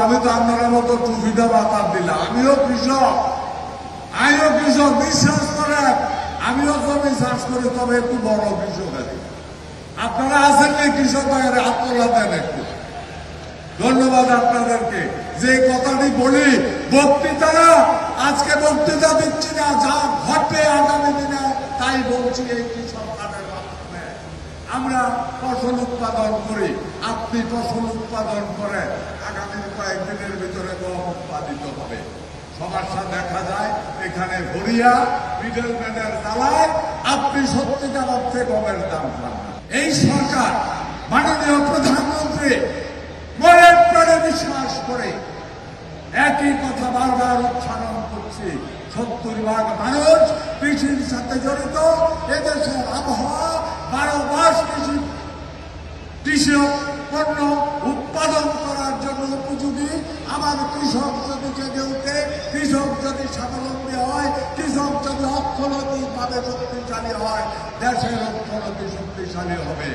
আমি তো আপনার মতো টুপিটা বাতার দিলাম। আমিও কৃষক, বিশ্বাস করেন, আমিও জমি চাষ করি, তবে একটু বড় কৃষক। আপনারা আছেন না কৃষক ভাইয়ের হাত তোলা দেন একটু। ধন্যবাদ আপনাদেরকে। যে কথাটি বলি বক্তৃতারা, আজকে বক্তৃতা দিচ্ছি না, যা ঘটবে আগামী দিনে তাই বলছি। এই কৃষক কার্ডের মাধ্যমে আমরা ফসল উৎপাদন করি, আপনি ফসল উৎপাদন করেন, আগামী কয়েকদিনের ভিতরে গম উৎপাদিত হবে। সমস্যা দেখা যায় এখানে হরিয়া মিডলম্যানের জ্বালায় আপনি সত্যিকার অর্থে গমের দাম পান না। এই সরকার মাননীয় প্রধানমন্ত্রী মনের প্রাণে বিশ্বাস করে একই কথা বারবার উচ্চারণ করছে। 70% মানুষ কৃষির সাথে জড়িত। এদেশের আবহাওয়া 12 মাস কৃষি পণ্য উৎপাদন করার জন্য উপযোগী। আমার কৃষক যদি জেগে উঠে, কৃষক যদি স্বাবলম্বী হয়, কৃষক যদি অর্থনৈতিকভাবে শক্তিশালী হয়, দেশের অর্থনীতি শক্তিশালী হবে।